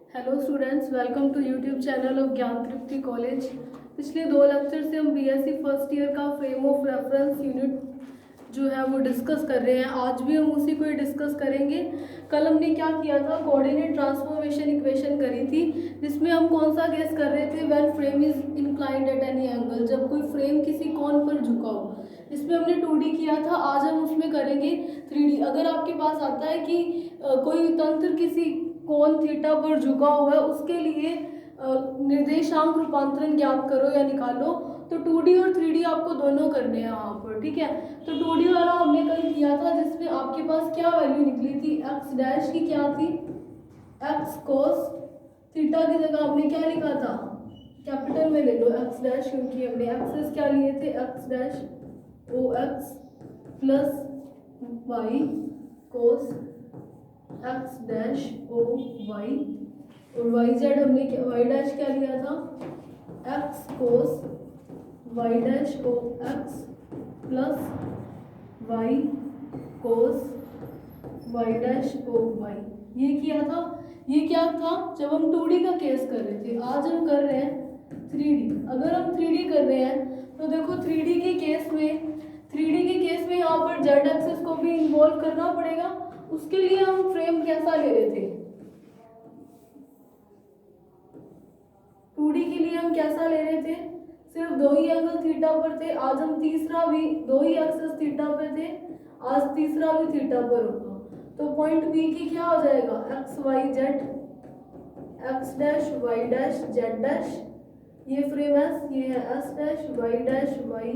Hello students, welcome to YouTube channel of Gyan Tripti college. पिछले 2 lecture से हम बीएससी फर्स्ट ईयर का फ्रेम ऑफ रेफरेंस यूनिट जो है वो डिस्कस कर रहे हैं। आज भी हम उसी को ही डिस्कस करेंगे। कल हमने क्या किया था, कोऑर्डिनेट ट्रांसफॉर्मेशन इक्वेशन करी थी, जिसमें हम कौन सा केस कर रहे थे, when frame is inclined at any angle, जब कोई फ्रेम किसी कोण पर झुका हो। इसमें हमने 2D किया था, आज हम उसमें करेंगे 3D। अगर आपके पास आता है कि कोई तंत्र किसी कोण थीटा पर झुका हुआ है, उसके लिए निर्देशांक रूपांतरण ज्ञात करो या निकालो, तो 2D और 3D आपको दोनों करने हैं यहाँ पर, ठीक है। तो 2D वाला हमने कल किया था, जिसमें आपके पास क्या वैल्यू निकली थी, एक्स डैश की क्या थी, एक्स कोस थीटा की जगह हमने क्या लिखा था, कैपिटल में ले लो एक्स डैश, क्योंकि हमने एक्सेस क्या लिए थे, एक्स डैश ओ x plus y cos x dash ओ वाई, और वाई जेड हमने वाई डैश क्या लिया था, एक्स कोस वाई डैश ओ x plus y cos y dash ओ वाई, ये किया था। ये क्या था, जब हम 2D का केस कर रहे थे। आज हम कर रहे हैं 3D। अगर हम 3D कर रहे हैं तो देखो 3D के केस में यहाँ पर जेड एक्सेस को भी इन्वॉल्व करना पड़ेगा। उसके लिए हम फ्रेम कैसा ले रहे थे, 2D के लिए हम कैसा ले रहे थे, सिर्फ 2 ही एंगल थीटा पर थे। आज हम तीसरा भी 2 ही एक्सेस थीटा पर थे, आज तीसरा भी थीटा पर होगा। तो पॉइंट बी की क्या हो जाएगा, x y z, x dash y dash z dash, ये फ्रेम एस, ये है s dash y dash y,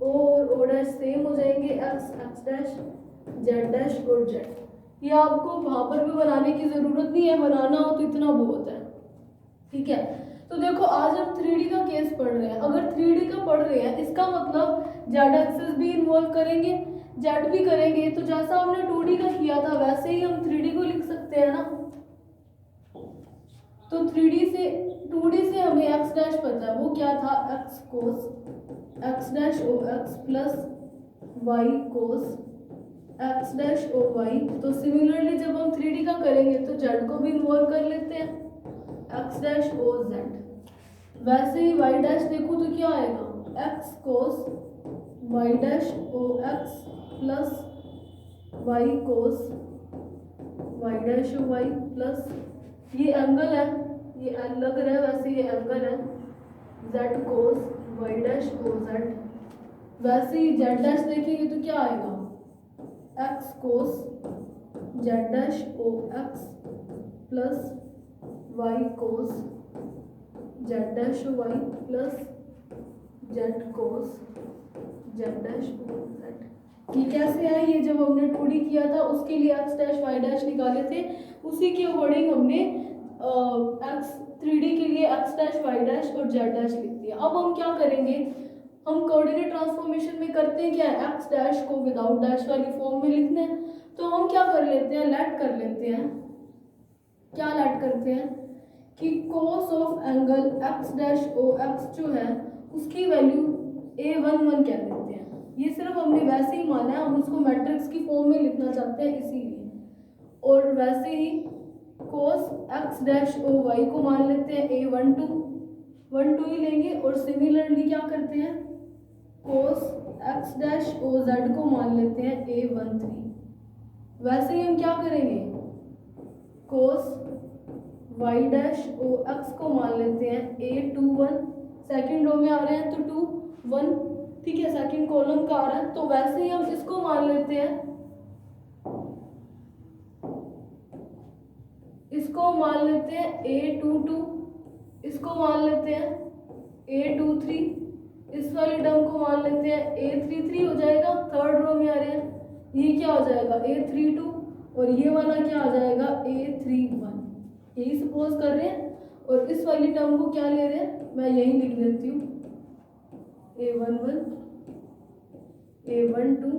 o और ओ डैश सेम हो जाएंगे, x x dash z dash और जेड। ये आपको वहां पर भी बनाने की जरूरत नहीं है, बनाना हो तो इतना बहुत है, ठीक है। तो देखो आज हम 3D का केस पढ़ रहे हैं। अगर 3D का पढ़ रहे हैं, इसका मतलब जेड एक्सेस भी इन्वॉल्व करेंगे, जेड भी करेंगे। तो जैसा हमने 2D का किया था वैसे ही हम 3D को लिख सकते हैं ना। तो 2D से हमें एक्स डैश पता है, वो क्या था, एक्स कोस एक्स डैश ओ x plus y cos x dash ओ वाई। तो सिमिलरली जब हम 3D का करेंगे तो जेड को भी इन्वॉल्व कर लेते हैं, एक्स डैश ओ जेड। वैसे ही वाई डैश देखो तो क्या आएगा, एक्स कोस वाई डैश ओ x plus y cos y dash ओ वाई प्लस, ये एंगल है, ये लग रहा है वैसे ये एंगल है, जेड कोस वाई डैश ओ जेड। वैसे ही जेड डैश देखेंगे तो क्या आएगा, एक्स कोस जेड डैश ओ x plus y cos z dash ओ y plus z cos z dash ओ जेड। ये कैसे आया, ये जब हमने 2D किया था उसके लिए एक्स डैश वाई डैश निकाले थे, उसी के अकॉर्डिंग हमने एक्स 3D के लिए एक्स डैश वाई डैश और जेड डैश लिख दिया। अब हम क्या करेंगे, हम कोऑर्डिनेट ट्रांसफॉर्मेशन में करते हैं क्या, एक्स डैश को विदाउट डैश वाली फॉर्म में लिखना है। तो हम क्या कर लेते हैं, लेट कर लेते हैं, क्या लेट करते हैं कि cos of angle x dash O x जो है उसकी वैल्यू a11 कह देते हैं। ये सिर्फ हमने वैसे ही माना है, हम उसको मैट्रिक्स की फॉर्म में लिखना चाहते हैं इसीलिए। और वैसे ही कोस एक्स डैश ओ वाई को मान लेते हैं a12 ही लेंगे। और सिमिलरली क्या करते हैं, कोस एक्स डैश ओ जेड को मान लेते हैं a13। वैसे ही हम क्या करेंगे, कोस वाई डैश ओ एक्स को मान लेते हैं a21, सेकेंड रो में आ रहे हैं तो 2 1, ठीक है, सेकेंड कॉलम का आ रहा है। तो वैसे ही हम इसको मान लेते हैं, इसको मान लेते हैं a22, इसको मान लेते हैं a23, इस वाली टर्म को मान लेते हैं a33 हो जाएगा, थर्ड रो में आ रहे हैं। ये क्या हो जाएगा a32, और ये वाला क्या आ जाएगा a31, यही सपोज कर रहे हैं। और इस वाली टर्म को क्या ले रहे हैं, मैं यही लिख देती हूँ, a11 a12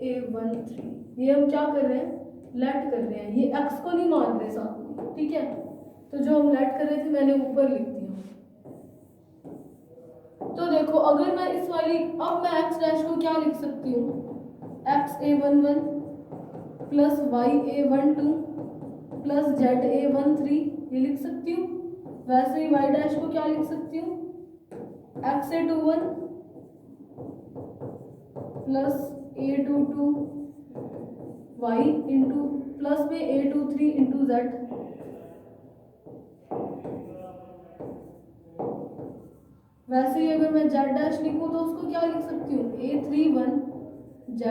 a13। ये हम क्या कर रहे हैं, लेट कर रहे हैं, ये x को नहीं मान रहे साथ में, ठीक है। तो जो हम लेट कर रहे थे मैंने ऊपर लिख दिया। तो देखो अगर मैं इस वाली, अब मैं x डैश को क्या लिख सकती हूँ, x a11 plus y a12 plus ZA13 ये लिख सकती हूँ। वैसे ही y डैश को क्या लिख सकती हूँ, XA21 plus A22y into plus में A23 इंटू Z। वैसे ही अगर मैं Z डैश लिखूँ तो उसको क्या लिख सकती हूँ, A31Z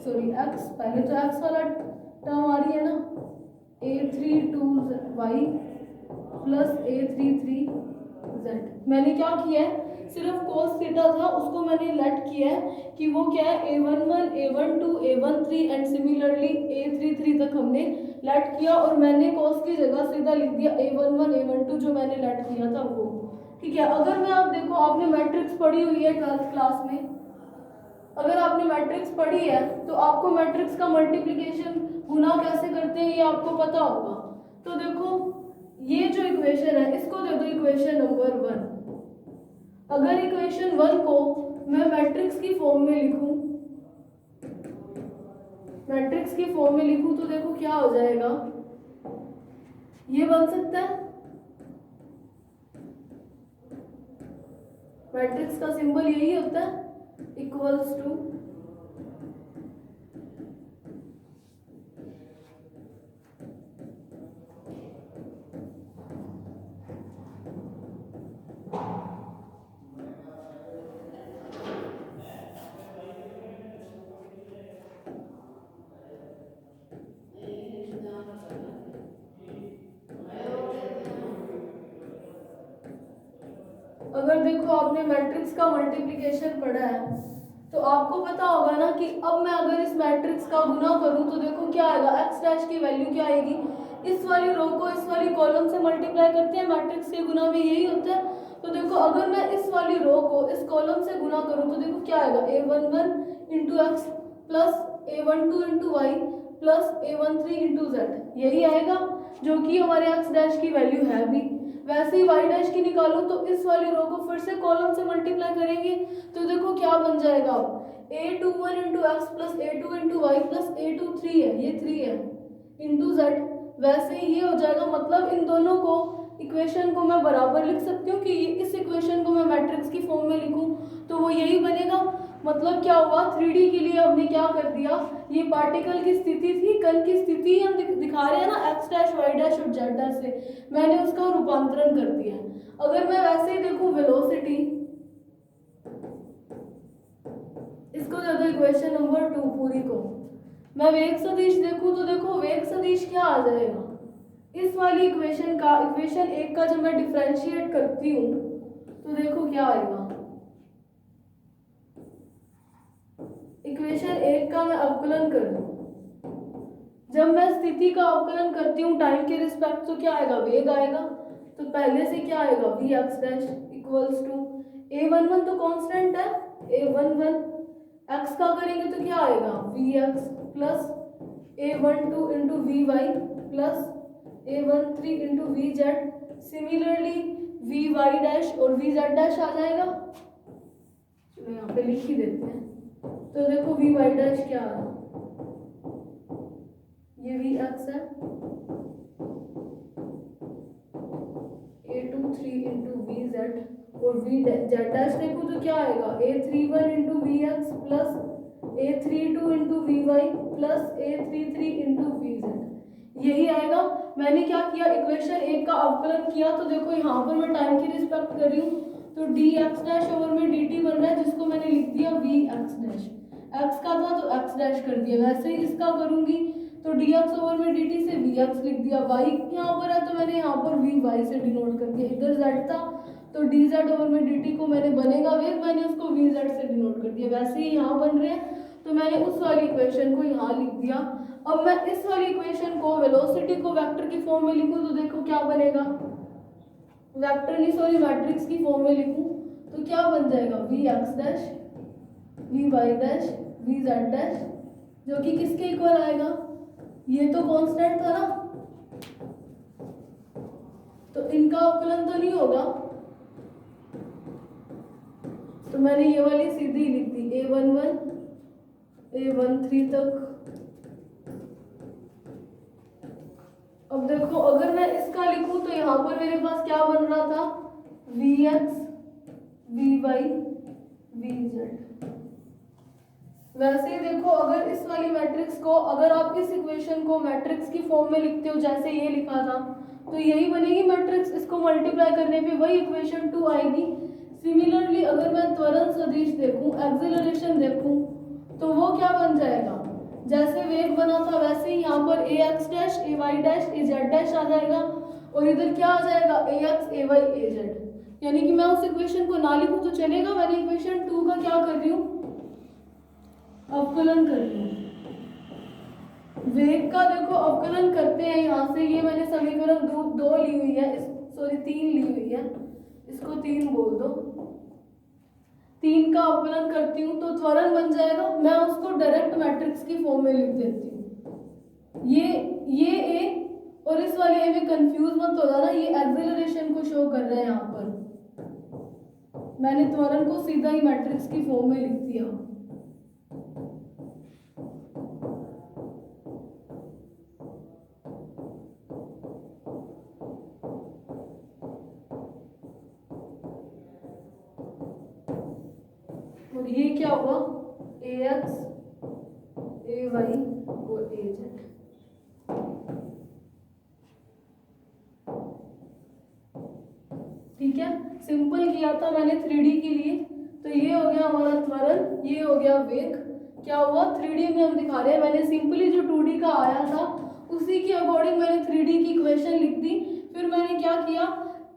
सॉरी x, पहले तो x वाला टर्म आ रही है ना, A32y प्लस A33Z। मैंने क्या किया है, सिर्फ कोस थीटा था उसको मैंने लेट किया है कि वो क्या है A11 A12 A13 and similarly A33 तक हमने लेट किया, और मैंने कोस की जगह सीधा लिख दिया A11 A12 जो मैंने लेट किया था वो। ठीक है, अगर मैं आप देखो आपने मैट्रिक्स पढ़ी हुई है 12th क्लास में, अगर आपने मैट्रिक्स पढ़ी है तो आपको मैट्रिक्स का मल्टीप्लिकेशन गुना कैसे करते हैं ये आपको पता होगा। तो देखो ये जो इक्वेशन है इसको दे दो इक्वेशन नंबर 1। अगर इक्वेशन 1 को मैं मैट्रिक्स की फॉर्म में लिखूं, मैट्रिक्स की फॉर्म में लिखूं तो देखो क्या हो जाएगा, ये बन सकता है, मैट्रिक्स का सिंबल यही होता है इक्वल्स टू अगर देखो आपने मैट्रिक्स का मल्टीप्लिकेशन पढ़ा है तो आपको पता होगा ना कि अब मैं अगर इस मैट्रिक्स का गुना करूं तो देखो क्या आएगा, x डैश की वैल्यू क्या आएगी, इस वाली रो को इस वाली कॉलम से मल्टीप्लाई करते हैं, मैट्रिक्स के गुना में यही होता है। तो देखो अगर मैं इस वाली रो को इस कॉलम से गुना करूं तो देखो क्या आएगा, A11 into x plus A12 into y plus A13 into z, यही आएगा जो कि हमारे x डैश की वैल्यू है भी। वैसे ही y डैश की निकालूं तो इस वाली रो को फिर से कॉलम से मल्टीप्लाई करेंगे तो देखो क्या बन जाएगा, A21 into x plus A2 into y plus A23 है, ये 3 है इंटू जेड। वैसे ही ये हो जाएगा, मतलब इन दोनों को इक्वेशन को मैं बराबर लिख सकती हूँ कि इस इक्वेशन को मैं मैट्रिक्स की फॉर्म में लिखूं तो वो यही बनेगा। मतलब क्या हुआ, 3D के लिए हमने क्या कर दिया, ये पार्टिकल की स्थिति थी, कण की स्थिति हम दिखा रहे हैं ना x डैश y डैश और z डैश से, मैंने उसका रूपांतरण कर दिया। अगर मैं वैसे ही देखूं वेलोसिटी, इसको दे दो इक्वेशन नंबर 2 पूरी को, मैं वेग सदिश देखूं तो देखो वेग सदिश क्या आ जाएगा, इस वाली इक्वेशन का इक्वेशन 1 का जब मैं डिफरेंशिएट करती हूँ तो देखो क्या आएगा, इक्वेशन 1 का मैं अवकलन कर दूं, जब मैं स्थिति का अवकलन करती हूँ टाइम के रिस्पेक्ट तो क्या आएगा, वेग आएगा। तो पहले से क्या आएगा, v x dash equals to A11 तो कांस्टेंट है, A11 एक्स का करेंगे तो क्या आएगा, v x plus A12 into v y plus A13 into v z, similarly v y dash और वी जेड डैश आ जाएगा। चलो यहाँ पे लिख ही देते हैं, तो देखो वी वाई डैश क्या आ रहा, ये वी एक्स है, A23 इंटू वी जेड और वी जेड डैश देखो तो क्या आएगा, A31 into v x plus A32 into v y plus A33 into v z, यही आएगा। मैंने क्या किया, इक्वेशन 1 का अवकलन किया तो देखो यहाँ पर मैं टाइम की रिस्पेक्ट कर रही हूँ तो डी एक्स डैश ओवर में डी टी बन रहा है, जिसको मैंने लिख दिया वी एक्स डैश, एक्स का था तो एक्स डैश कर दिया। वैसे ही इसका करूंगी तो डी एक्स ओवर में डी टी से वी एक्स लिख दिया, वाई यहाँ पर है तो मैंने यहाँ पर वी वाई से डिनोट कर दिया, इधर जेड था तो डी जेड ओवर में डी टी को मैंने बनेगा वेग, मैंने उसको वी जेड से डिनोट कर दिया। वैसे ही यहाँ बन रहे हैं तो मैंने उस वाली इक्वेशन को यहाँ लिख दिया। अब मैं इस वाली इक्वेशन को वेलोसिटी को वेक्टर की फॉर्म में लिखूँ तो देखो क्या बनेगा, वेक्टर नहीं सॉरी मैट्रिक्स की फॉर्म में लिखूँ तो क्या बन जाएगा, v x dash v y dash v z dash, जो कि किसके इक्वल आएगा, ये तो कांस्टेंट था ना तो इनका अवकलन तो नहीं होगा, तो मैंने ये वाली सीधी लिख दी A11 A13 तक। अब देखो अगर मैं इसका लिखूं तो यहाँ पर मेरे पास क्या बन रहा था, Vx Vy Vz। वैसे ही देखो अगर इस वाली मैट्रिक्स को, अगर आप इस इक्वेशन को मैट्रिक्स की फॉर्म में लिखते हो जैसे ये लिखा था, तो यही बनेगी मैट्रिक्स। इसको मल्टीप्लाई करने पे वही इक्वेशन 2 आएगी। सिमिलरली अगर मैं त्वरण सदिश देखूं, एक्सेलरेशन देखूं, तो वो क्या बन जाएगा, जैसे वेग बना था वैसे ही यहाँ पर ax dash ay dash az dash आ जाएगा, और इधर क्या आ जाएगा, ax ay az। यानी कि मैं उस इक्वेशन को ना लिखूं तो चलेगा, मैंने इक्वेशन 2 का क्या कर रही हूँ, अवकलन कर रही हूँ। वेग का देखो अवकलन करते हैं यहाँ से, ये मैंने समीकरण 2 ली हुई है, सॉरी 3 ली हुई है, इसको 3 बोल दो। 3 का अवकलन करती हूँ तो त्वरण बन जाएगा, मैं उसको डायरेक्ट मैट्रिक्स की फॉर्म में लिख देती हूँ। ये ए और इस वाले ए में कंफ्यूज मत हो जाना, ये एक्सेलरेशन को शो कर रहा है। यहाँ पर मैंने त्वरण को सीधा ही मैट्रिक्स की फॉर्म में लिख दिया। और ये क्या हुआ, ax ay और az। ठीक है, सिंपल किया था मैंने 3D के लिए। तो ये हो गया हमारा त्वरण, ये हो गया वेग। क्या हुआ, 3D में हम दिखा रहे हैं, मैंने सिंपली जो 2D का आया था उसी के अकॉर्डिंग मैंने 3D की इक्वेशन लिख दी। फिर मैंने क्या किया,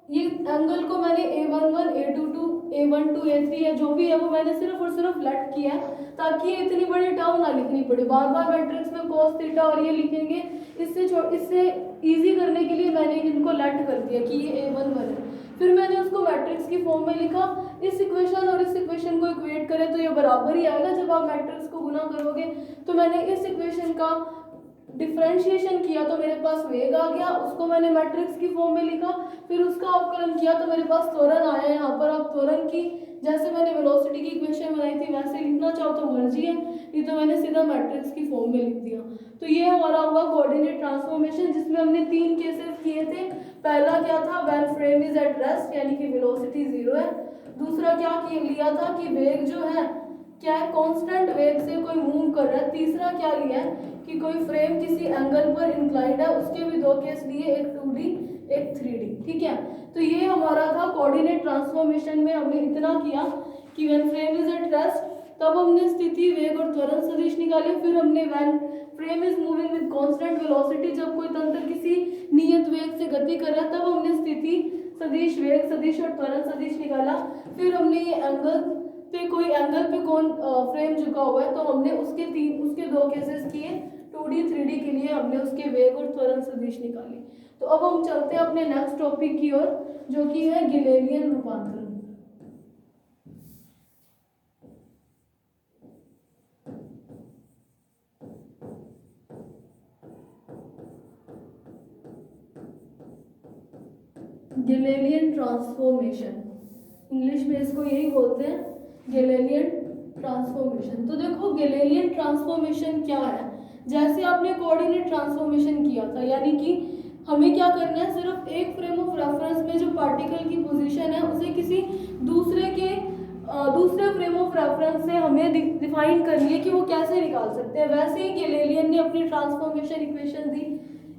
ये एंगल को मैंने a11 a22 a12 a3 है जो भी है वो मैंने सिर्फ और सिर्फ लेट किया है, ताकि ये इतनी बड़ी टर्म ना लिखनी पड़े। बार बार मैट्रिक्स में cos थीटा और ये लिखेंगे, इससे इजी करने के लिए मैंने इनको लेट कर दिया कि ये a11 है। फिर मैंने उसको मैट्रिक्स की फॉर्म में लिखा। इस इक्वेशन और इस इक्वेशन को इक्वेट करें तो ये बराबर ही आएगा जब आप मैट्रिक्स को गुना करोगे। तो मैंने इस इक्वेशन का डिफरेंशिएशन किया तो मेरे पास वेग आ गया, उसको मैंने मैट्रिक्स की फॉर्म में लिखा। फिर उसका अवकलन किया तो मेरे पास त्वरण आया। यहाँ पर आप त्वरण की जैसे मैंने वेलोसिटी की इक्वेशन बनाई थी वैसे लिखना चाहो तो मर्जी है, नहीं तो मैंने सीधा मैट्रिक्स की फॉर्म में लिख दिया। तो ये हमारा हुआ कोऑर्डिनेट ट्रांसफॉर्मेशन, जिसमें हमने 3 केसेस किए थे। पहला क्या था, when frame is at rest यानी कि वेलोसिटी 0 है। दूसरा क्या लिया था कि वेग जो है क्या है, कांस्टेंट वेग से कोई मूव कर रहा है। तीसरा क्या लिया है कि कोई फ्रेम किसी एंगल पर इंक्लाइंड है। उसके भी 2 केस लिए, एक 2D एक 3D। ठीक है, तो ये हमारा था कोऑर्डिनेट ट्रांसफॉर्मेशन में हमने इतना किया कि when frame is at rest तब हमने स्थिति वेग और त्वरण सदिश निकाले। फिर हमने when frame is moving with constant velocity, जब कोई तंत्र किसी नियत वेग से गति कर रहा है तब हमने स्थिति सदिश, वेग सदिश और त्वरण सदिश निकाला। फिर हमने ये एंगल पे, कोई एंगल पे कौन फ्रेम झुका हुआ है तो हमने उसके 2 केसेस किए। 2D 3D के लिए हमने उसके वेग और त्वरण सदिश निकाली। तो अब हम चलते हैं अपने नेक्स्ट टॉपिक की ओर, जो कि है गिलेलियन रूपांतरण। गिलेलियन ट्रांसफॉर्मेशन, इंग्लिश में इसको यही बोलते हैं, गिलेलियन ट्रांसफॉर्मेशन। तो देखो गिलेलियन ट्रांसफॉर्मेशन क्या है, जैसे आपने कोऑर्डिनेट ट्रांसफॉर्मेशन किया था, यानी कि हमें क्या करना है, सिर्फ एक फ्रेम ऑफ रेफरेंस में जो पार्टिकल की पोजीशन है उसे किसी दूसरे फ्रेम ऑफ रेफरेंस से हमें डिफाइन करनी है कि वो कैसे निकाल सकते हैं। वैसे ही गिलेलियन ने अपनी ट्रांसफॉर्मेशन इक्वेशन दी।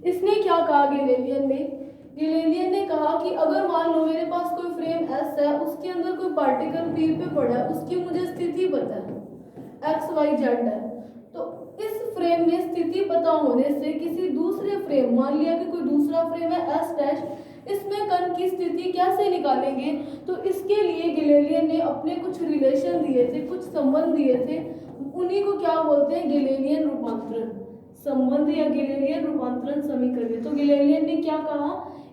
इसने क्या कहा, गिलेलियन ने कहा कि अगर मान लो मेरे पास कोई फ्रेम S है, उसके अंदर कोई पार्टिकल P पे पड़ा है, उसकी मुझे स्थिति पता है, x y z है। तो इस फ्रेम में स्थिति पता होने से किसी दूसरे फ्रेम, मान लिया कि कोई दूसरा फ्रेम है S डैश, इसमें कण की स्थिति कैसे निकालेंगे। तो इसके लिए गिलेलियन ने अपने कुछ रिलेशन दिए थे, कुछ संबंध दिए थे, उन्हीं को क्या बोलते हैं, गिलेलियन रूपांतरण संबंध या गिलेलियन रूपांतरण समीकरण। तो गिलेलियन ने क्या कहा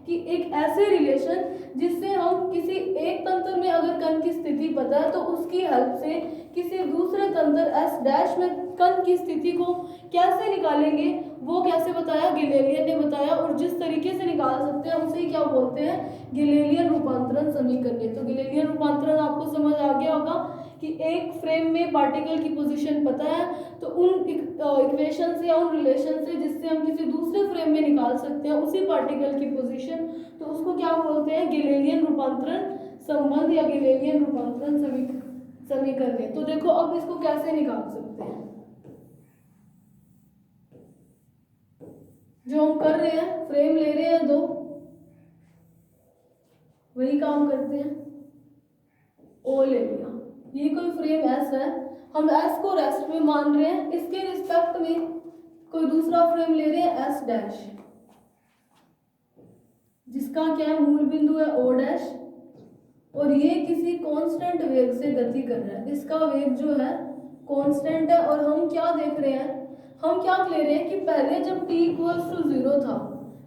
कि एक ऐसे रिलेशन जिससे हम किसी एक तंत्र में अगर कण की स्थिति पता है तो उसकी हेल्प से किसी दूसरे तंत्र S डैश में कण की स्थिति को कैसे निकालेंगे, वो कैसे बताया, गिलेलियन ने बताया। और जिस तरीके से निकाल सकते हैं उसे क्या बोलते हैं, गिलेलियन रूपांतरण समीकरण। तो गिलेलियन रूपांतरण आपको समझ आ गया होगा कि एक फ्रेम में पार्टिकल की पोजीशन पता है, तो उन इक्वेशन से या उन रिलेशन से जिससे हम किसी दूसरे फ्रेम में निकाल सकते हैं उसी पार्टिकल की पोजीशन, तो उसको क्या बोलते हैं, गैलीलियन रूपांतरण संबंध या गैलीलियन रूपांतरण समीकरण। तो देखो अब इसको कैसे निकाल सकते हैं, जो हम कर रहे हैं, फ्रेम ले रहे हैं दो, वही काम करते हैं। ओ ले लिया, ये कोई फ्रेम एस है, हम एस को रेस्ट में मान रहे हैं, इसके रिस्पेक्ट में कोई दूसरा फ्रेम ले रहे हैं एस डैश, जिसका क्या है, मूल बिंदु है ओ डैश, और ये किसी कांस्टेंट वेग से गति कर रहा है, इसका वेग जो है कांस्टेंट है। और हम क्या देख रहे हैं, हम क्या ले रहे हैं कि पहले जब t इक्वल्स टू 0 था,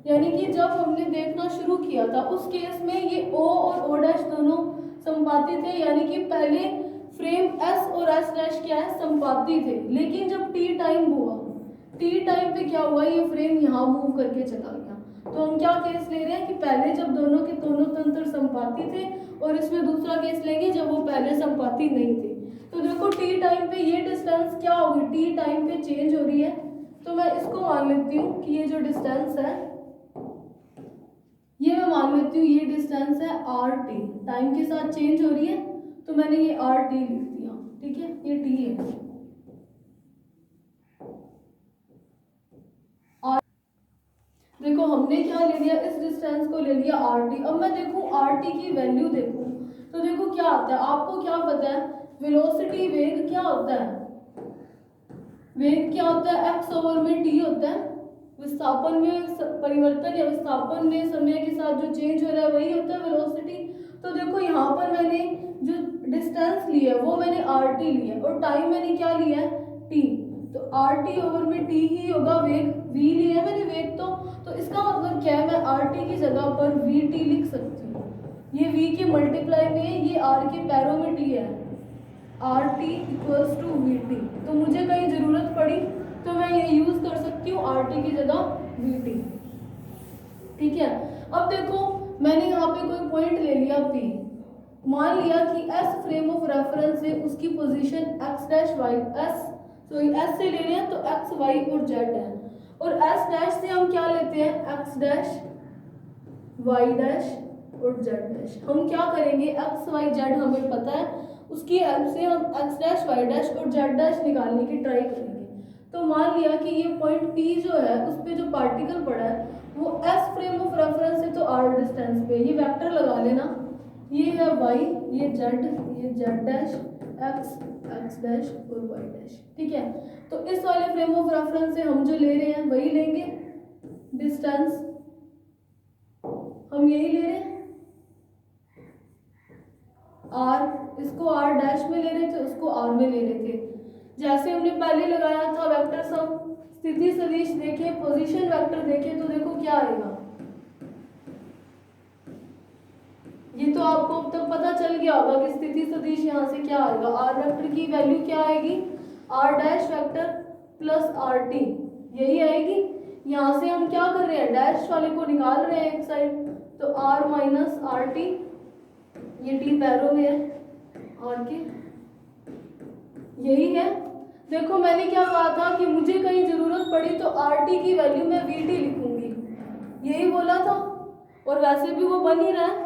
यानी कि जब हमने देखना शुरू किया था, उस केस में ये o और o डैश दोनों संपाती थे, यानी कि पहले फ्रेम s और s डैश क्या है, संपाती थे। लेकिन जब t टाइम हुआ, t टाइम पे क्या हुआ, ये फ्रेम यहाँ मूव करके चला गया। तो हम क्या केस ले रहे हैं कि पहले जब दोनों के दोनों तंत्र संपाती थे, और इसमें दूसरा केस लेंगे जब वो पहले संपाती नहीं थे। तो देखो t टाइम पे ये डिस्टेंस क्या होगी, t टाइम पे चेंज हो रही है, तो मैं इसको मान लेती हूँ कि ये जो डिस्टेंस है, ये मैं मान लेती हूँ ये डिस्टेंस है आर टी, टाइम के साथ चेंज हो रही है, तो मैंने ये आर टी लिख दिया, ठीक है, ये टी है। देखो हमने क्या ले लिया, इस डिस्टेंस को ले लिया आर टी। अब मैं देखूं आर टी की वैल्यू देखूं, तो देखो क्या आता है, आपको क्या पता है, वेलोसिटी वेग क्या होता है, वेग क्या होता है, एक्स ओवर में टी होता है, विस्थापन में परिवर्तन या विस्थापन में समय के साथ जो चेंज हो रहा है वही होता है वेलोसिटी। तो देखो यहाँ पर मैंने जो डिस्टेंस लिया है वो मैंने आर टी लिया है, और टाइम मैंने क्या लिया है, टी, तो आर टी ओवर में टी ही होगा, वेग वी लिया है मैंने वेग, तो इसका मतलब क्या है, मैं आर टी की जगह पर वी टी लिख सकती हूँ, ये वी के मल्टीप्लाई में ये आर के पैरों में टी है, r t equals to v t. तो मुझे कहीं ज़रूरत पड़ी तो मैं ये यूज़ कर सकती हूँ आर टी की जगह वी टी, ठीक है। अब देखो मैंने यहाँ पे कोई पॉइंट ले लिया P, मान लिया कि S फ्रेम ऑफ रेफरेंस है, उसकी position x dash y, S से ले रहे हैं तो x y और z है, और S डैश से हम क्या लेते हैं, x डैश y डैश और z डैश। हम क्या करेंगे, x y z हमें पता है, उसकी हेल्प से हम x डैश y डैश और z डैश निकालने की ट्राई करेंगे। तो मान लिया कि ये पॉइंट P जो है उस पे जो पार्टिकल पड़ा है वो S फ्रेम ऑफ रेफरेंस है, तो R डिस्टेंस पे ये वेक्टर लगा लेना, ये है y, ये z डैश, x डैश और y डैश, ठीक है। तो इस वाले फ्रेम ऑफ रेफरेंस से हम जो ले रहे हैं वही लेंगे, डिस्टेंस हम यही ले रहे हैं, r, इसको r डैश में ले रहे थे, उसको r में ले रहे थे, जैसे हमने पहले लगाया था वेक्टर सम, स्थिति सदिश देखे, पोजीशन वेक्टर देखे, तो देखो क्या आएगा, ये तो आपको अब तक पता चल गया होगा कि स्थिति सदिश यहाँ से क्या आएगा, आर वेक्टर की वैल्यू क्या आएगी, r dash vector plus r t, यही आएगी। यहाँ से हम क्या कर रहे हैं, डैश वाले को निकाल रहे हैं एक साइड, तो आर माइनस आर टी, ये टी पैरों में है आर के, यही है। देखो मैंने क्या कहा था कि मुझे कहीं जरूरत पड़ी तो आर टी की वैल्यू मैं वी टी लिखूंगी, यही बोला था, और वैसे भी वो बन ही रहा है,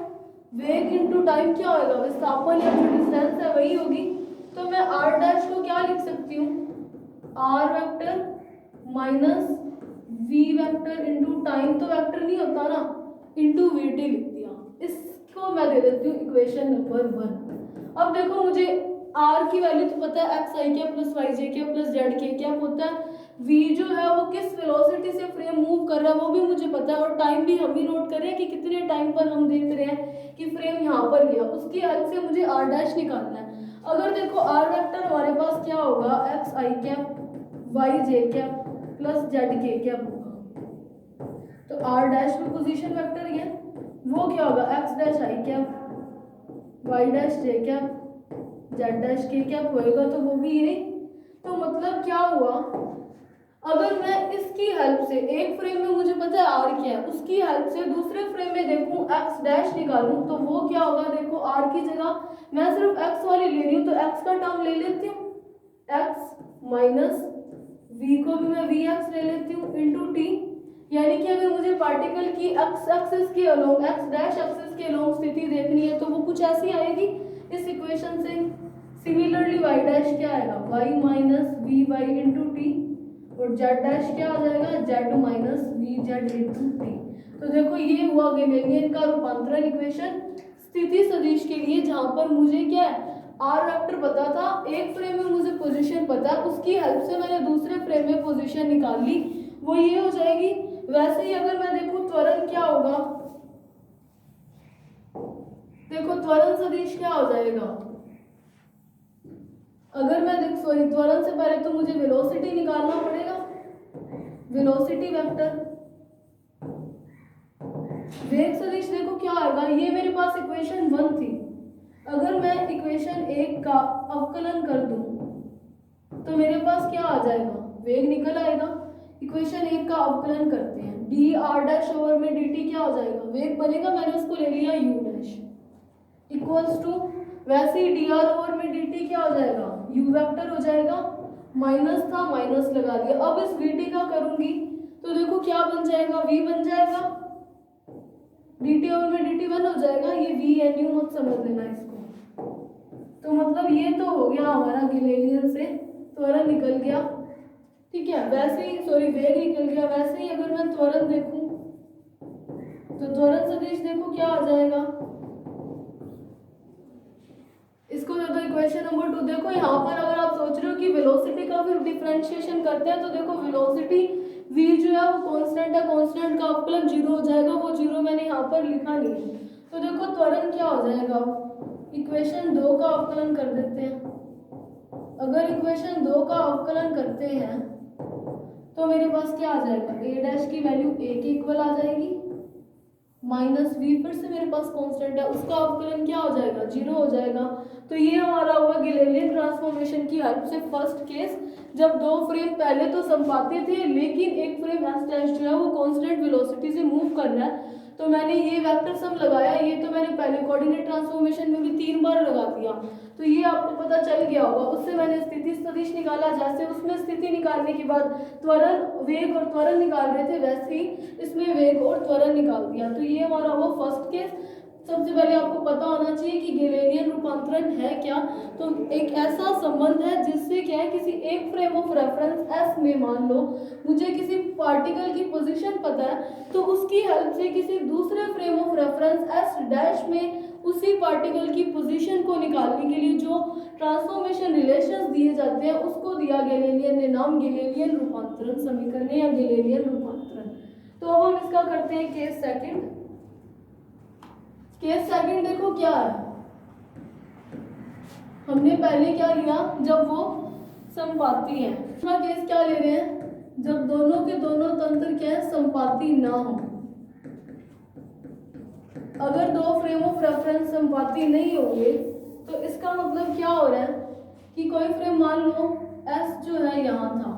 वेग इनटू टाइम क्या होगा, विस्थापन या जो डिस्टेंस है वही होगी। तो मैं आर डैश को क्या लिख सकती हूँ, r vector minus v vector into time, तो वेक्टर नहीं होता ना, इनटू वी टी लिख दिया, इसको मैं दे देती हूँ इक्वेशन नंबर 1। अब देखो मुझे आर की वैल्यू तो पता है, एक्स आई क्या प्लस वाई जे क्या प्लस जेड के क्या होता है, वी जो है वो किस वेलोसिटी से फ्रेम मूव कर रहा है वो भी मुझे पता है, और टाइम भी हम ही नोट करें कि कितने टाइम पर हम देख रहे हैं कि फ्रेम यहाँ पर गया, उसकी हेल्प से मुझे आर डैश निकालना है। अगर देखो आर वेक्टर हमारे पास क्या होगा, x i cap y j cap plus z k cap होगा, तो आर डैश में पोजीशन वेक्टर ये वो क्या होगा, x dash i cap y dash j cap z dash k cap होएगा, तो वो भी यही। तो मतलब क्या हुआ, अगर मैं इसकी हेल्प से, एक फ्रेम में मुझे पता है आर क्या है, उसकी हेल्प से दूसरे फ्रेम में देखूं एक्स डैश निकालूं तो वो क्या होगा, देखो आर की जगह मैं सिर्फ एक्स वाली ले रही हूँ तो एक्स का टर्म ले लेती हूँ, एक्स माइनस वी को भी मैं वी एक्स ले लेती हूँ इंटू टी। यानी कि अगर मुझे पार्टिकल की एक्स एक्सिस के अलोंग, एक्स डैश एक्सिस के अलोंग स्थिति देखनी है तो वो कुछ ऐसी आएगी इस इक्वेशन से। सिमिलरली वाई डैश क्या आएगा, y minus v y into t, और जेड डैश क्या आ जाएगा, z minus v z into t. तो देखो ये हुआ गैलीलियन का रूपांतरण इक्वेशन स्थिति सदिश के लिए, जहां पर मुझे क्या है आर वेक्टर पता था, एक फ्रेम में मुझे पोजीशन पता है, उसकी हेल्प से मैंने दूसरे फ्रेम में पोजीशन निकाल ली, वो ये हो जाएगी। वैसे ही अगर मैं देखूं त्वरण क्या होगा, देखो त्वरण सदिश क्या हो जाएगा, अगर मैं देख सॉरी त्वरण से पहले तो मुझे वेलोसिटी निकालना पड़ेगा, वेलोसिटी वेक्टर वेग सदिश देखो क्या आएगा, ये मेरे पास इक्वेशन 1 थी, अगर मैं इक्वेशन 1 का अवकलन कर दूं तो मेरे पास क्या आ जाएगा, वेग निकल आएगा। इक्वेशन 1 का अवकलन करते हैं, डी आर डैश ओवर में डी टी क्या हो जाएगा, वेग बनेगा, मैंने उसको ले लिया यू डैश इक्वल्स टू, वैसे ही डी आर ओवर में डी टी क्या हो जाएगा, यू वेक्टर हो जाएगा, माइनस था माइनस लगा दिया। अब इस वी टी का करूंगी तो देखो क्या बन जाएगा, वी बन जाएगा, डी टी ओवर में डी टी वन हो जाएगा, ये वी एन यू मत समझ लेना इसको। तो मतलब ये तो हो गया हमारा गैलीलियन से त्वरण निकल गया, ठीक है। वैसे ही सॉरी वेग निकल गया, वैसे ही अगर मैं त्वरण देखूं तो त्वरण सदिश देखो क्या आ जाएगा, इसको दे दो इक्वेशन नंबर 2। देखो यहाँ पर अगर आप सोच रहे हो कि वेलोसिटी का फिर डिफरेंशिएशन करते हैं तो देखो वेलोसिटी v जो है वो कांस्टेंट है, कांस्टेंट का अवकलन 0 हो जाएगा, वो 0 मैंने यहाँ पर लिखा नहीं है। तो देखो त्वरण क्या हो जाएगा, इक्वेशन 2 का अवकलन कर देते हैं, अगर इक्वेशन 2 का अवकलन करते हैं तो मेरे पास क्या आ जाएगा, a डैश की वैल्यू a के इक्वल आ जाएगी, माइनस वी फिर से मेरे पास कांस्टेंट है, उसका अवकलन क्या हो जाएगा, 0 हो जाएगा। तो ये हमारा हुआ गैलीलियन ट्रांसफॉर्मेशन की हेल्प से फर्स्ट केस, जब दो फ्रेम पहले तो संपाती थे लेकिन एक फ्रेम एस डैश जो है वो कांस्टेंट वेलोसिटी से मूव कर रहा है, तो मैंने ये वेक्टर सम लगाया, ये तो मैंने पहले कोऑर्डिनेट ट्रांसफॉर्मेशन में भी 3 बार लगा दिया, तो ये आपको पता चल गया होगा। उससे मैंने स्थिति सदिश निकाला, जैसे उसमें स्थिति निकालने के बाद त्वरण वेग और त्वरण निकाल रहे थे, वैसे ही इसमें वेग और त्वरण निकाल दिया। तो ये हमारा वो फर्स्ट केस। सबसे पहले आपको पता होना चाहिए कि गैलीलियन रूपांतरण है क्या, तो एक ऐसा संबंध है जिससे क्या है, किसी एक फ्रेम ऑफ रेफरेंस एस में मान लो मुझे किसी पार्टिकल की पोजीशन पता है, तो उसकी हेल्प से किसी दूसरे frame of reference S dash में उसी पार्टिकल की पोजीशन को निकालने के लिए जो ट्रांसफॉर्मेशन रिलेशंस दिए जाते हैं उसको दिया गैलीलियन ने नाम, गैलीलियन रूपांतरण समीकरण या गैलीलियन रूपांतरण। तो अब हम इसका करते हैं केस सेकंड। केस सेकंड देखो क्या है, हमने पहले क्या लिया, जब वो संपाती है। दूसरा केस क्या ले रहे हैं, जब दोनों के दोनों तंत्र क्या है, संपाती ना हो। अगर दो फ्रेम ऑफ रेफरेंस संपाती नहीं होंगे तो इसका मतलब क्या हो रहा है कि कोई फ्रेम मान लो एस जो है यहाँ था,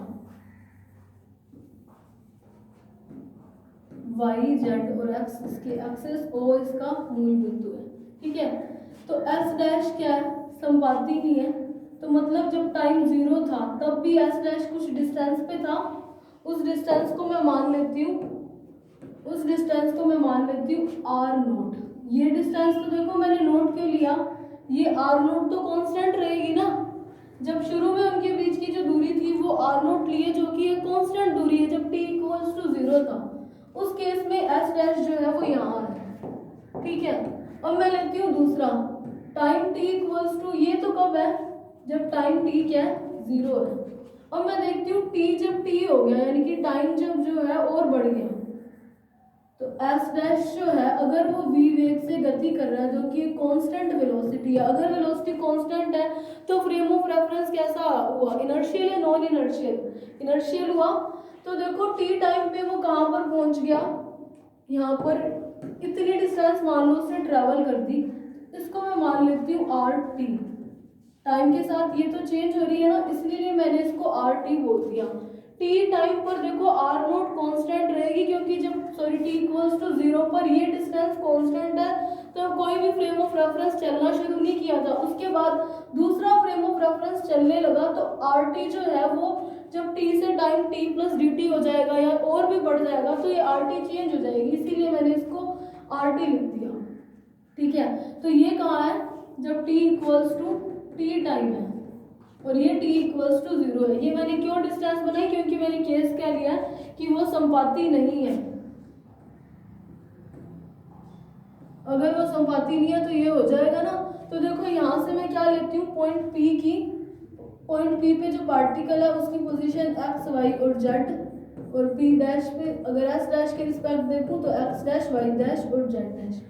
वाई जेड और एक्स इसके एक्सेस ओ इसका मूल बिंदु है, ठीक है। तो एस डैश क्या है, संपाती नहीं है, तो मतलब जब टाइम 0 था तब भी एस डैश कुछ डिस्टेंस पे था, उस डिस्टेंस को मैं मान लेती हूँ, उस डिस्टेंस को मैं मान लेती हूँ आर नोट। ये डिस्टेंस तो देखो मैंने नोट क्यों लिया, ये आर नोट तो कांस्टेंट रहेगी ना, जब शुरू में उनके बीच की जो दूरी थी वो आर नोट लिए जो कि एक कांस्टेंट दूरी है, जब t इक्वल्स टू 0 था, उस केस में एस डैश जो है वो यहाँ है, ठीक है। अब मैं लेती हूँ दूसरा, टाइम t इक्वल्स टू, ये तो कब है, जब टाइम t क्या है, 0 है। अब मैं देखती हूँ t जब t हो गया यानी कि टाइम जब जो है और बढ़ गया, तो एस डैश जो है अगर वो v वेग से गति कर रहा है जो कि कांस्टेंट वेलोसिटी है, अगर वेलोसिटी कांस्टेंट है तो फ्रेम ऑफ रेफरेंस कैसा हुआ, इनर्शियल या नॉन इनर्शियल, इनर्शियल हुआ। तो देखो t टाइम पे वो कहाँ पर पहुंच गया, यहाँ पर इतनी डिस्टेंस मान लो उसने ट्रेवल कर दी, इसको मैं मान लेती हूँ आर टी, टाइम के साथ ये तो चेंज हो रही है ना, इसलिए मैंने इसको आर टी बोल दिया। टी टाइम पर देखो आर नोट कांस्टेंट रहेगी, क्योंकि जब टी इक्वल्स टू 0 पर ये डिस्टेंस कांस्टेंट है, तो कोई भी फ्रेम ऑफ रेफरेंस चलना शुरू नहीं किया था। उसके बाद दूसरा फ्रेम ऑफ रेफरेंस चलने लगा, तो आर टी जो है वो जब टी से time T plus D T हो जाएगा या और भी बढ़ जाएगा, तो ये आर टी चेंज हो जाएगी, इसीलिए मैंने इसको आर टी लिख दिया। ठीक है, तो ये कहाँ है, जब t equals to t time है और ये t इक्वल्स टू 0 है। ये मैंने क्यों डिस्टेंस बनाई, क्योंकि मैंने केस क्या लिया कि वो संपाती नहीं है। अगर वो संपाती नहीं है तो ये हो जाएगा ना। तो देखो यहाँ से मैं क्या लेती हूँ, पॉइंट P की, पॉइंट P पे जो पार्टिकल है उसकी पोजीशन x, y और z, और P डैश पे अगर s डैश के रिस्पेक्ट देखूँ तो x डैश, y डैश और z डैश।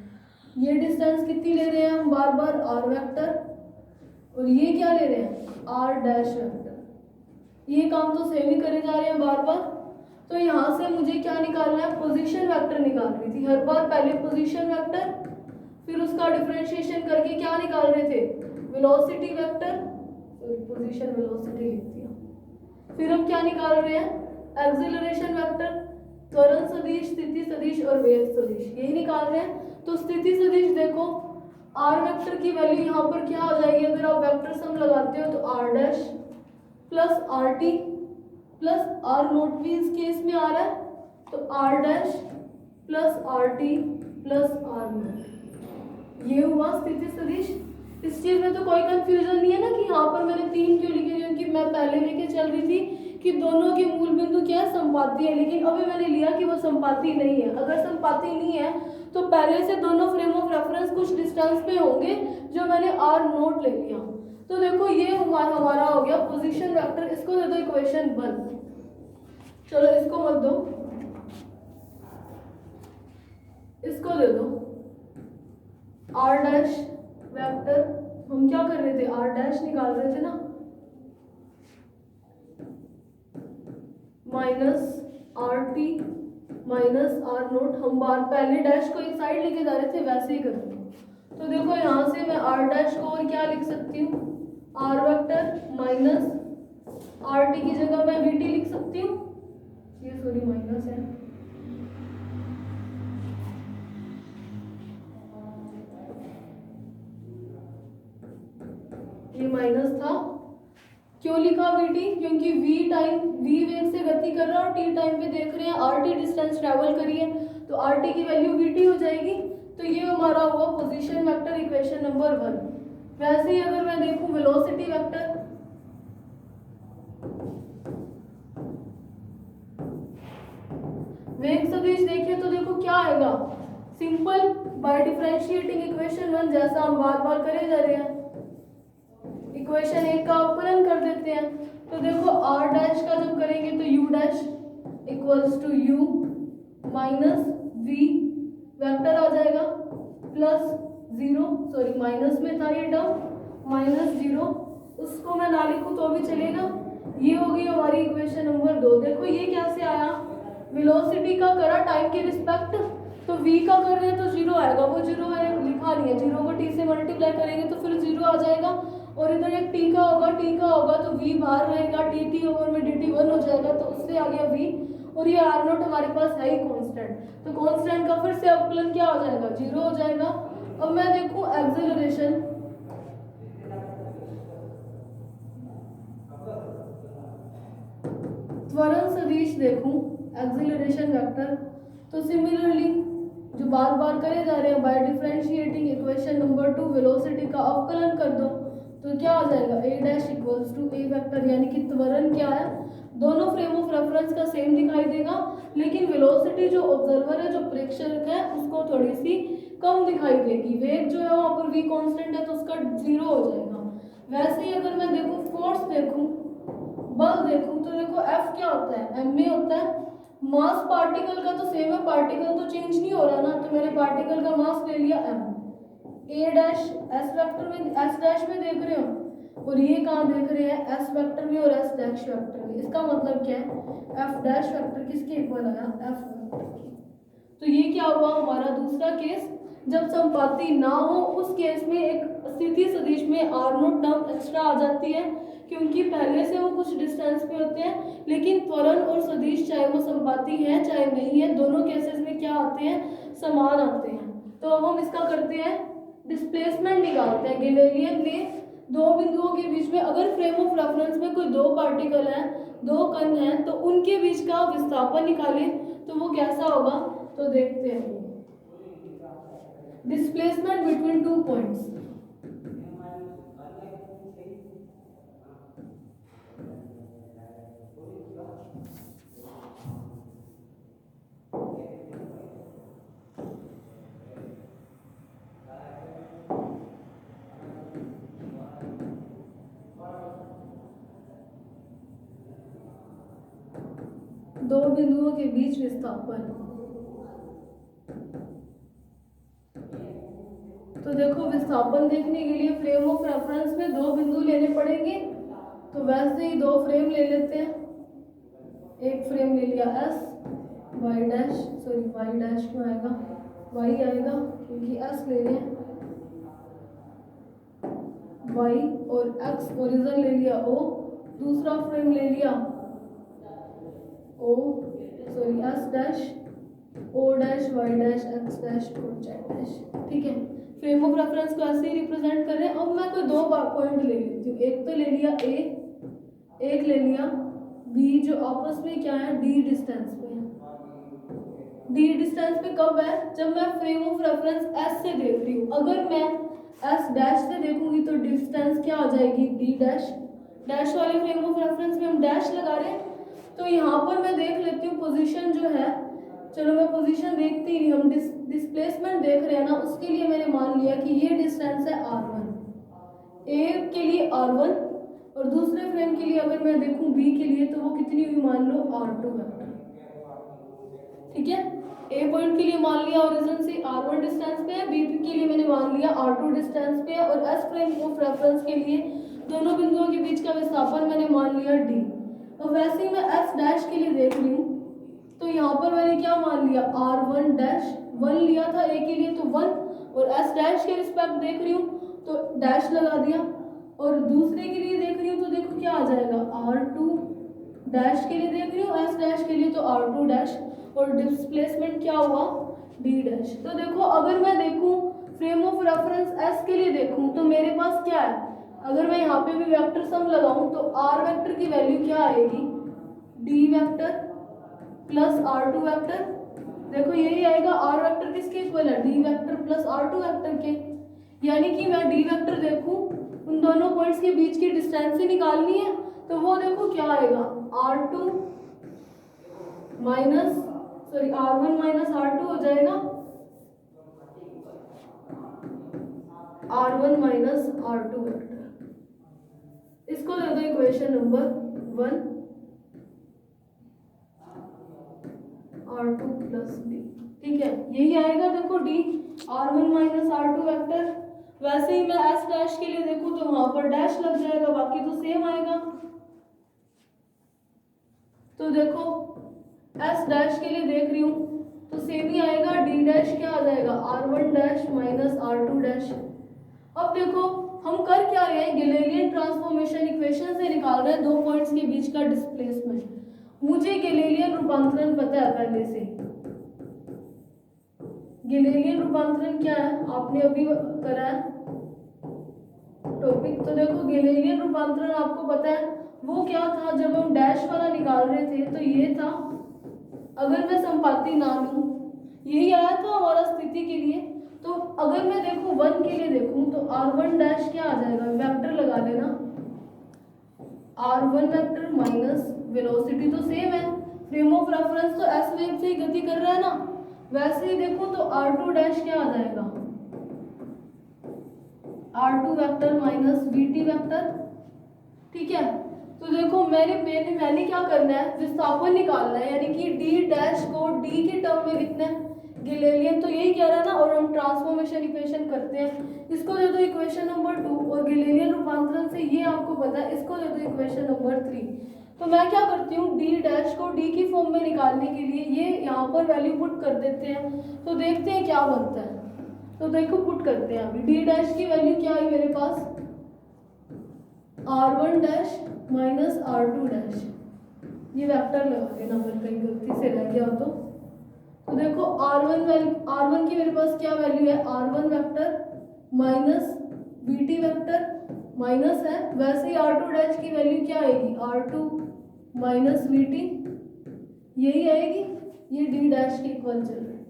ये डिस्टेंस कितनी ले रहे हैं हम, बार बार r वेक्टर, और ये क्या ले रहे हैं, r डैश वेक्टर। ये काम तो सेम ही करे जा रहे हैं बार बार। तो यहाँ से मुझे क्या निकालना है, पोजीशन वेक्टर निकाल रही थी हर बार, पहले पोजीशन वेक्टर, फिर उसका डिफरेंशिएशन करके क्या निकाल रहे थे, वेलोसिटी वेक्टर, पोजीशन वेलोसिटी लिख दिया। फिर हम क्या निकाल रहे हैं, एक्सेलरेशन वेक्टर, त्वरण सदिश, स्थिति सदिश और वेग सदिश, यही निकाल रहे हैं। तो स्थिति सदिश देखो, आर वेक्टर की वैल्यू यहाँ पर क्या हो जाएगी, अगर आप वेक्टर सम लगाते हो तो r dash plus r t plus r naught भी इस केस में आ रहा है, तो r dash plus r t plus r naught, ये हुआ स्थिति सदिश। इस चीज में तो कोई कंफ्यूजन नहीं है ना कि यहाँ पर मैंने 3 क्यों लिखे, क्योंकि मैं पहले लेके चल रही थी कि दोनों के मूल बिंदु क्या है, संपाती है, लेकिन अभी मैंने लिया कि वो संपाती नहीं है। अगर संपाती नहीं है तो पहले से दोनों फ्रेम ऑफ रेफरेंस कुछ डिस्टेंस पे होंगे, जो मैंने आर नोट ले लिया। तो देखो ये हमारा हो गया पोजीशन वेक्टर, इसको दे दो इक्वेशन 1। चलो इसको मत दो, इसको दे दो आर डैश वेक्टर। हम क्या कर रहे थे, आर डैश निकाल रहे थे ना, minus r t minus r naught. हम बार पहले डैश को एक साइड लेके जा रहे थे, वैसे ही करेंगे। तो देखो यहाँ से मैं आर डैश को और क्या लिख सकती हूँ, r vector minus r t की जगह मैं वी टी लिख सकती हूँ, ये सॉरी माइनस है, ये माइनस था। क्यों लिखा वी टी, क्योंकि वी वेग से गति कर रहा है और टी टाइम पे देख रहे हैं आर टी डिस्टेंस ट्रेवल करिए, तो आर टी की वैल्यू वी टी हो जाएगी। तो ये हमारा हुआ पोजीशन वेक्टर इक्वेशन नंबर 1। वैसे ही अगर मैं देखूं वेलोसिटी वेक्टर, वेग सदिश देखिए तो देखो क्या आएगा, सिंपल बाय डिफरेंशिएटिंग इक्वेशन 1, जैसा हम बार बार करे जा रहे हैं, इक्वेशन 1 का अवकलन कर देते हैं। तो देखो आर डैश का जब करेंगे तो u dash equals to u minus v vector आ जाएगा प्लस 0, सॉरी माइनस में था ये टर्म, माइनस 0, उसको मैं ना लिखूं तो भी चलेगा। ये हो गई हमारी इक्वेशन नंबर 2। देखो ये कैसे आया, वेलोसिटी का करा टाइम के रिस्पेक्ट, तो v का कर रहे हैं तो 0 आएगा, वो 0 है लिखा नहीं है, 0 को t से मल्टीप्लाई करेंगे तो फिर 0 आ जाएगा, और इधर एक t का होगा तो v बाहर रहेगा, dt ओवर में dt 1 हो जाएगा, तो उससे आ गया v, और ये आर नोट हमारे पास है ही कांस्टेंट, तो कांस्टेंट का फिर से अवकलन क्या हो जाएगा, 0 हो जाएगा। अब मैं देखूं एक्सेलरेशन, त्वरण सदिश देखूं एक्सेलरेशन वेक्टर, तो सिमिलरली जो बार बार करे जा रहे हैं by differentiating equation number 2 velocity का अवकलन कर दो, तो क्या हो जाएगा, a dash equals to a vector, यानी कि त्वरण क्या है, दोनों फ्रेम ऑफ रेफरेंस का सेम दिखाई देगा, लेकिन वेलोसिटी जो ऑब्जर्वर है, जो प्रेक्षक है, उसको थोड़ी सी कम दिखाई देगी। वेग जो है वहाँ पर v कांस्टेंट है तो उसका 0 हो जाएगा। वैसे ही अगर मैं देखूँ फोर्स देखूँ, बल देखूँ, तो देखो F क्या होता है, m में होता है, मास पार्टिकल का तो सेम है, पार्टिकल तो चेंज नहीं हो रहा ना, तो मैंने पार्टिकल का मास ले लिया m। a dash s vector में, s डैश में देख रहे हो, और ये कहाँ देख रहे हैं, s वेक्टर में और s डैश वेक्टर में। इसका मतलब क्या है, f डैश वेक्टर किसके इक्वल आया, f वेक्टर की। तो ये क्या हुआ हमारा दूसरा केस, जब संपाती ना हो उस केस में एक स्थिति सदिश में आर नोट टर्म एक्स्ट्रा आ जाती है, क्योंकि पहले से वो कुछ डिस्टेंस पे होते हैं, लेकिन त्वरण और सदिश चाहे वो संपाती हैं चाहे नहीं है, दोनों केसेस में क्या आते हैं, समान आते हैं। तो अब हम इसका करते हैं डिस्प्लेसमेंट निकालते हैं। गैलीलियन ने दो बिंदुओं के बीच में, अगर फ्रेम ऑफ रेफरेंस में कोई दो पार्टिकल हैं, दो कण हैं, तो उनके बीच का विस्थापन निकालें तो वो कैसा होगा। तो देखते हैं डिस्प्लेसमेंट बिटवीन टू पॉइंट्स। दो बिंदुओं के बीच विस्थापन। तो देखो विस्थापन देखने के लिए फ्रेम ऑफ रेफरेंस में दो बिंदु लेने पड़ेंगे, तो वैसे ही दो फ्रेम ले लेते हैं। एक फ्रेम ले लिया S, y dash, sorry y dash क्यों आएगा, y आएगा क्योंकि S ले रहे हैं, y और x ओरिजिन ले लिया O, दूसरा फ्रेम ले लिया O, sorry S dash, O dash, y dash, x dash और z डैश। ठीक है, फ्रेम ऑफ रेफरेंस को ऐसे ही रिप्रेजेंट कर रहे हैं। अब मैं कोई दो पॉइंट ले लेती हूँ, एक तो ले लिया A, एक ले लिया B, जो आपस में क्या है, d डिस्टेंस पे है। d डिस्टेंस पे कब है, जब मैं फ्रेम ऑफ रेफरेंस S से देख रही हूँ। अगर मैं S डैश से देखूंगी तो डिस्टेंस क्या आ जाएगी, d डैश। डैश वाले फ्रेम ऑफ रेफरेंस में हम डैश लगा रहे हैं, तो यहाँ पर मैं देख लेती हूँ पोजीशन जो है, चलो मैं पोजीशन देखती नहीं, हम डिस्प्लेसमेंट देख रहे हैं ना, उसके लिए मैंने मान लिया कि ये डिस्टेंस है r1, A के लिए r1, और दूसरे फ्रेम के लिए अगर मैं देखूं B के लिए, तो वो कितनी हुई, मान लो r2 वेक्टर। ठीक है, A पॉइंट के लिए मान लिया ओरिजिन से r1 डिस्टेंस पे है, B के लिए मैंने मान लिया r2 डिस्टेंस पे है, और S फ्रेम ऑफ रेफरेंस के लिए दोनों बिंदुओं के बीच का विस्थापन मैंने मान लिया d। और वैसे ही मैं S डैश के लिए देख रही हूँ, तो यहाँ पर मैंने क्या मान लिया, r1 डैश, 1 लिया था A के लिए तो 1, और S डैश के रिस्पेक्ट देख रही हूँ तो डैश लगा दिया, और दूसरे के लिए देख रही हूँ तो देखो क्या आ जाएगा, r2 डैश के लिए देख रही हूँ, S डैश के लिए तो r2 डैश, और डिस्प्लेसमेंट क्या हुआ, d डैश। तो देखो अगर मैं देखूँ फ्रेम ऑफ रेफरेंस S के लिए देखूँ तो मेरे पास क्या है, अगर मैं यहाँ पे भी वेक्टर सम लगाऊं तो r वेक्टर की वैल्यू क्या आएगी, d vector plus r2 vector. देखो यही आएगा, r वेक्टर किसके इक्वल है, d vector plus r2 vector के। यानी कि मैं d वेक्टर देखूं, उन दोनों पॉइंट्स के बीच की डिस्टेंस ही निकालनी है, तो वो देखो क्या आएगा, r2 minus, sorry r1 minus r2 हो जाएगा, r1 माइनस r2 वेक्टर। इसको दे दो equation number 1, r2 plus d। ठीक है, यही आएगा देखो d, r1 minus r2 vector. वैसे ही मैं S डैश के लिए देखूं तो वहां पर डैश लग जाएगा, बाकी तो सेम आएगा। तो देखो S डैश के लिए देख रही हूँ तो सेम ही आएगा, d डैश क्या आ जाएगा, r1 dash minus r2 dash. अब देखो हम कर क्या रहे हैं, गैलीलियन ट्रांसफॉर्मेशन इक्वेशन से निकाल रहे हैं दो पॉइंट्स के बीच का डिस्प्लेसमेंट। मुझे गैलीलियन रूपांतरण पता है पहले से। गैलीलियन रूपांतरण क्या है, आपने अभी करा है टॉपिक। तो देखो गैलीलियन रूपांतरण आपको पता है वो क्या था, जब हम डैश वाला निकाल रहे थे तो ये था, अगर मैं संपाती ना लूं, यही आया था हमारा स्थिति के लिए। तो अगर मैं देखूं 1 के लिए देखूं तो r1 डैश क्या आ जाएगा, वेक्टर लगा लेना, r1 वेक्टर माइनस वेलोसिटी तो सेम है, फ्रेम ऑफ रेफरेंस तो s वेव से ही गति कर रहा है ना, वैसे ही देखो तो r2 डैश क्या आ जाएगा, r2 vector minus vt vector. ठीक है, तो देखो मैंने क्या करना है, विस्थापन निकालना है, यानी कि d डैश को d के टर्म में लिखना है। गैलीलियन तो यही कह रहा है ना, और हम ट्रांसफॉर्मेशन इक्वेशन करते हैं। इसको दे दो इक्वेशन नंबर 2, और गैलीलियन रूपांतरण से ये आपको पता है, इसको दे दो इक्वेशन नंबर 3। तो मैं क्या करती हूँ, d डैश को d की फॉर्म में निकालने के लिए ये यहाँ पर वैल्यू पुट कर देते हैं, तो देखते हैं क्या बनता है। तो देखो पुट करते हैं, अभी d डैश की वैल्यू क्या आई मेरे पास, r1 dash minus r2 dash, ये वेक्टर लगा देना अगर कहीं गलती से रह गया हो तो देखो r1 की मेरे पास क्या वैल्यू है, r1 vector minus vt vector minus है, वैसे ही r2 डैश की वैल्यू क्या आएगी, r2 माइनस vt, यही आएगी, ये d डैश के इक्वल चल रहा है।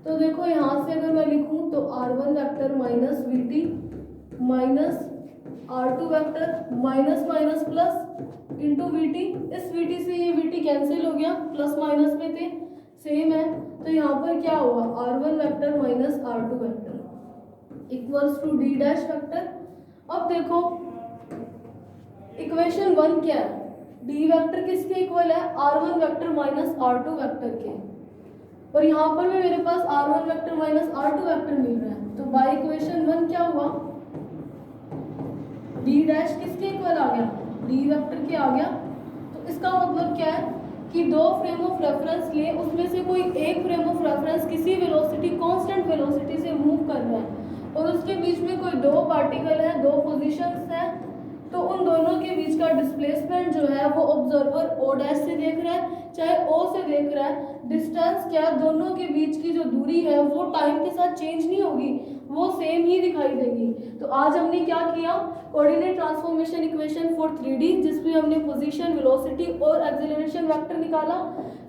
तो देखो यहाँ से अगर मैं लिखूं तो r1 vector minus vt minus r2 vector minus minus plus into vt, इस vt से ये vt कैंसिल हो गया, प्लस माइनस में थे सेम है, तो यहाँ पर क्या हुआ, r1 vector minus r2 vector equals to d dash vector. अब देखो इक्वेशन 1 क्या है, d वेक्टर किसके इक्वल है, r1 vector minus r2 vector के, और यहाँ पर भी मेरे पास r1 vector minus r2 vector मिल रहा है, तो बाय इक्वेशन 1 क्या हुआ, d डैश किसके इक्वल आ गया, d वेक्टर के आ गया। तो इसका मतलब क्या है कि दो फ्रेम ऑफ रेफरेंस ले, उसमें से कोई एक फ्रेम ऑफ रेफरेंस किसी वेलोसिटी कांस्टेंट वेलोसिटी से मूव कर रहा है और उसके बीच में कोई दो पार्टिकल है, दो पोजीशंस हैं, तो उन दोनों के बीच का डिस्प्लेसमेंट जो है वो ऑब्जर्वर ओ डैश से देख रहा है चाहे ओ से देख रहा है, डिस्टेंस क्या, दोनों के बीच की जो दूरी है वो टाइम के साथ चेंज नहीं होगी, वो सेम ही दिखाई देगी। तो आज हमने क्या किया, coordinate transformation equation for 3D, जिसमें हमने पोजीशन, वेलोसिटी और एक्सेलरेशन वेक्टर निकाला।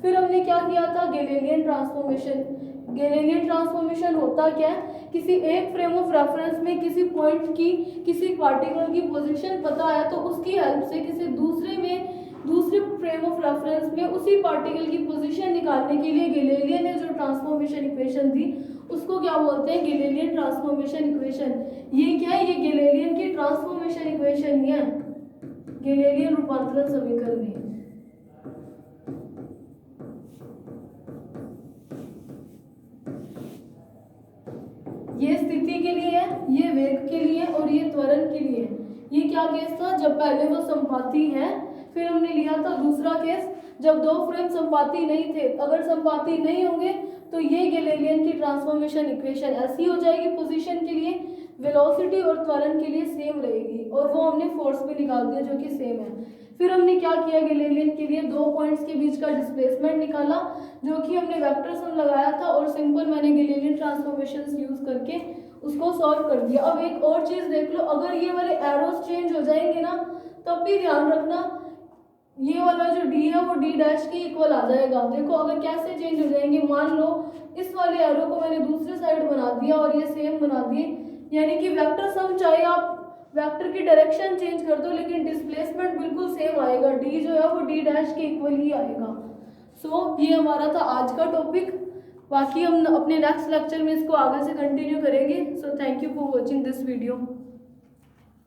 फिर हमने क्या किया था, गैलीलियन ट्रांसफॉर्मेशन। गैलीलियन ट्रांसफॉर्मेशन होता क्या है, किसी एक फ्रेम ऑफ रेफरेंस में किसी पॉइंट की, किसी पार्टिकल की पोजीशन पता है तो उसकी हेल्प से किसी दूसरे फ्रेम ऑफ रेफरेंस में उसी पार्टिकल की पोजीशन निकालने के लिए गैलीलियन ने जो ट्रांसफॉर्मेशन इक्वेशन दी उसको क्या बोलते हैं, गैलीलियन ट्रांसफॉर्मेशन इक्वेशन। ये क्या है, ये गैलीलियन की ट्रांसफॉर्मेशन इक्वेशन ही है, गैलीलियन रूपांतरण समीकरण है। ये स्थिति के लिए है, ये वेग के लिए और ये त्वरण के लिए है। ये क्या केस था, जब पहले वो संपाती है, फिर हमने लिया था दूसरा केस जब दो फ्रेम संपाती नहीं थे, अगर संपाती नहीं होंगे तो ये गैलीलियन की ट्रांसफॉर्मेशन इक्वेशन ऐसी हो जाएगी, पोजीशन के लिए, वेलोसिटी और त्वरण के लिए सेम रहेगी, और वो हमने फोर्स भी निकाल दिया जो कि सेम है। फिर हमने क्या किया, गैलीलियन के लिए दो पॉइंट्स के बीच का डिस्प्लेसमेंट निकाला जो कि हमने वेक्टर सम लगाया था, और सिंपल मैंने गैलीलियन ट्रांसफॉर्मेशंस यूज करके उसको सॉल्व कर दिया। अब एक और चीज देख लो, अगर ये वाले एरोस चेंज हो जाएंगे ना तब भी ध्यान रखना ये वाला जो d है वो d डैश के इक्वल आ जाएगा। देखो अगर कैसे चेंज हो जाएंगे, मान लो इस वाले एरो को मैंने दूसरे साइड बना दिया और ये सेम बना दिए, यानी कि वेक्टर सम चाहे आप वेक्टर की डायरेक्शन चेंज कर दो लेकिन डिस्प्लेसमेंट बिल्कुल सेम आएगा, d जो है वो d डैश के इक्वल ही आएगा। सो ये हमारा था आज का टॉपिक, बाकी हम अपने नेक्स्ट लेक्चर में इसको आगे से कंटिन्यू करेंगे। So thank you for watching this video.